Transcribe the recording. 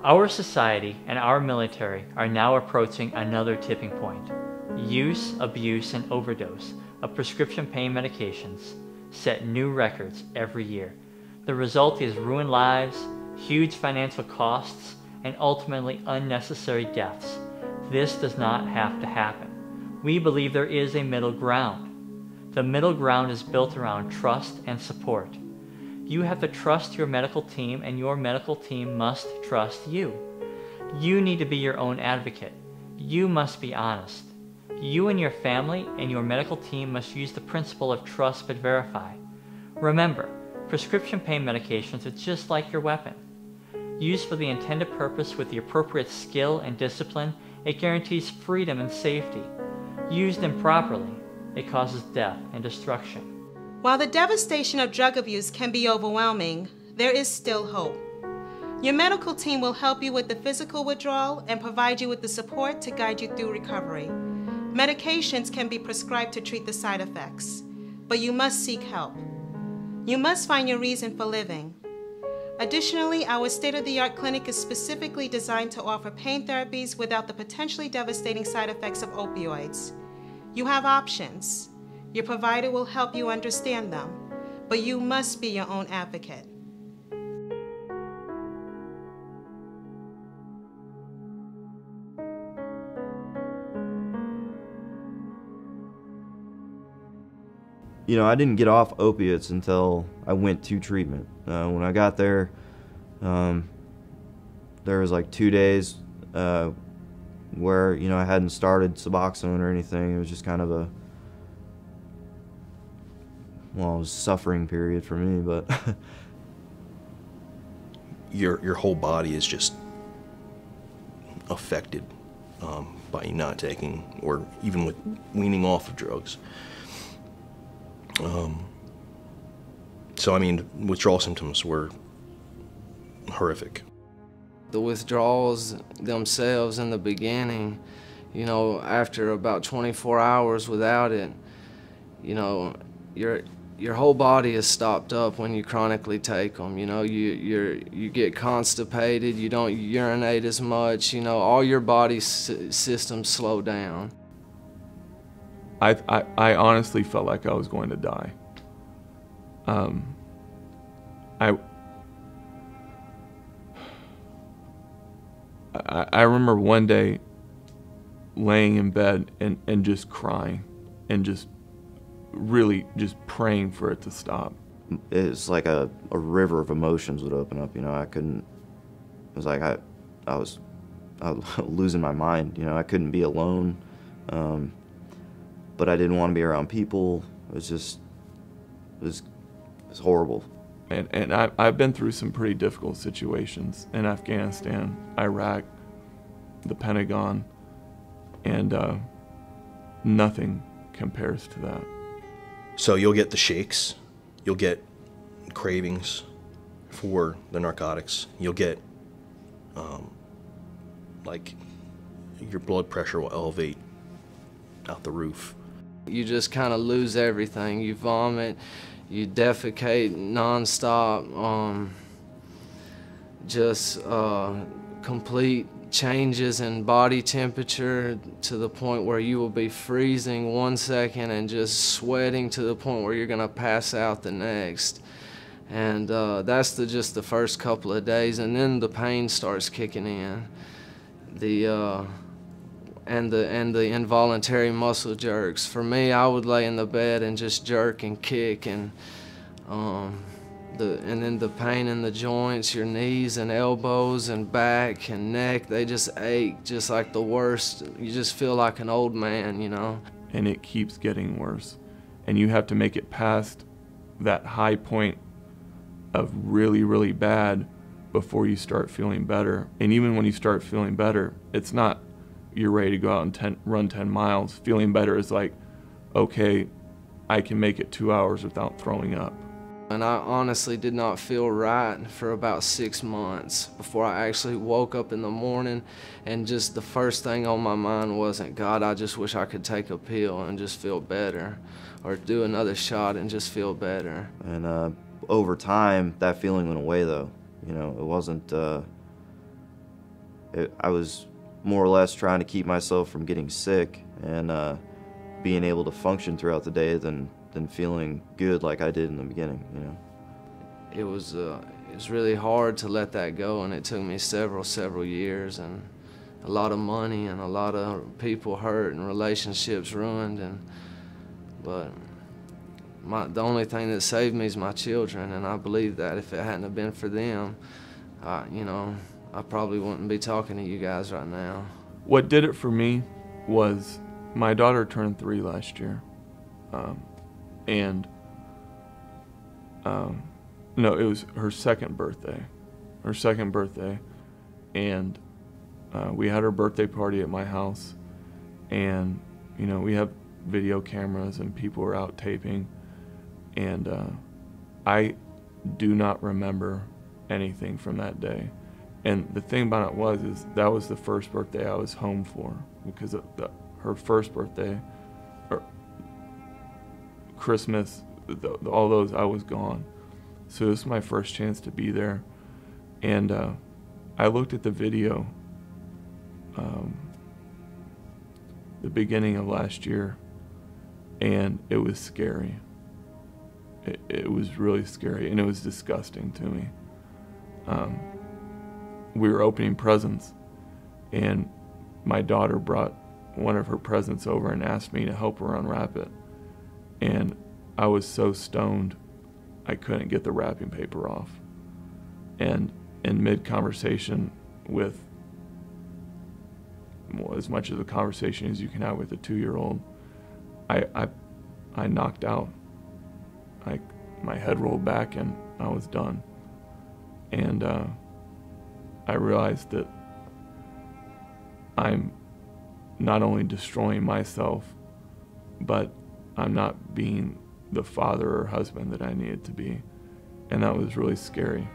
Our society and our military are now approaching another tipping point. Use, abuse, and overdose of prescription pain medications set new records every year. The result is ruined lives, huge financial costs, and ultimately unnecessary deaths. This does not have to happen. We believe there is a middle ground. The middle ground is built around trust and support. You have to trust your medical team, and your medical team must trust you. You need to be your own advocate. You must be honest. You and your family and your medical team must use the principle of trust but verify. Remember, prescription pain medications are just like your weapon. Used for the intended purpose with the appropriate skill and discipline, it guarantees freedom and safety. Used improperly, it causes death and destruction. While the devastation of drug abuse can be overwhelming, there is still hope. Your medical team will help you with the physical withdrawal and provide you with the support to guide you through recovery. Medications can be prescribed to treat the side effects, but you must seek help. You must find your reason for living. Additionally, our state-of-the-art clinic is specifically designed to offer pain therapies without the potentially devastating side effects of opioids. You have options. Your provider will help you understand them, but you must be your own advocate. You know, I didn't get off opiates until I went to treatment. When I got there, there was like 2 days where, you know, I hadn't started Suboxone or anything. It was just kind of a, well, it was a suffering period for me, but your whole body is just affected by not taking, or even with weaning off of drugs. So I mean, withdrawal symptoms were horrific. The withdrawals themselves in the beginning, you know, after about 24 hours without it, you know, your whole body is stopped up when you chronically take them. You know, you get constipated, you don't urinate as much, you know, all your body systems slow down. I honestly felt like I was going to die. I remember one day laying in bed and just crying and just really just praying for it to stop. it's like a river of emotions would open up, you know. It was like I was losing my mind, you know. I couldn't be alone, but I didn't want to be around people. It was horrible. And I've been through some pretty difficult situations in Afghanistan, Iraq, the Pentagon, and nothing compares to that. So you'll get the shakes, you'll get cravings for the narcotics, you'll get like your blood pressure will elevate out the roof. You just kind of lose everything. You vomit, you defecate nonstop, just complete changes in body temperature to the point where you will be freezing 1 second and just sweating to the point where you're gonna pass out the next. And that's just the first couple of days, and then the pain starts kicking in. The involuntary muscle jerks. For me, I would lay in the bed and just jerk and kick, and then the pain in the joints, your knees and elbows and back and neck, they just ache just like the worst. You just feel like an old man, you know. And it keeps getting worse. And you have to make it past that high point of really, really bad before you start feeling better. And even when you start feeling better, it's not you're ready to go out and run 10 miles. Feeling better is like, okay, I can make it 2 hours without throwing up. And I honestly did not feel right for about 6 months before I actually woke up in the morning, and just the first thing on my mind wasn't, God, I just wish I could take a pill and just feel better, or do another shot and just feel better. And over time, that feeling went away though. You know, it wasn't I was more or less trying to keep myself from getting sick and being able to function throughout the day than feeling good like I did in the beginning, you know. It was really hard to let that go, and it took me several years and a lot of money and a lot of people hurt and relationships ruined, but the only thing that saved me is my children, and I believe that if it hadn't have been for them, you know, I probably wouldn't be talking to you guys right now. What did it for me was my daughter turned 3 last year, no, it was her second birthday, and we had her birthday party at my house, and you know, we have video cameras and people were out taping, and I do not remember anything from that day. And the thing about it is that was the first birthday I was home for, because her first birthday, or Christmas, all those, I was gone. So this was my first chance to be there. And I looked at the video the beginning of last year, and it was scary. It was really scary, and it was disgusting to me. We were opening presents, and my daughter brought one of her presents over and asked me to help her unwrap it. And I was so stoned, I couldn't get the wrapping paper off. And in mid-conversation with, well, as much of the conversation as you can have with a 2-year-old, I knocked out. My head rolled back and I was done. And I realized that I'm not only destroying myself, but I'm not being the father or husband that I needed to be. And that was really scary.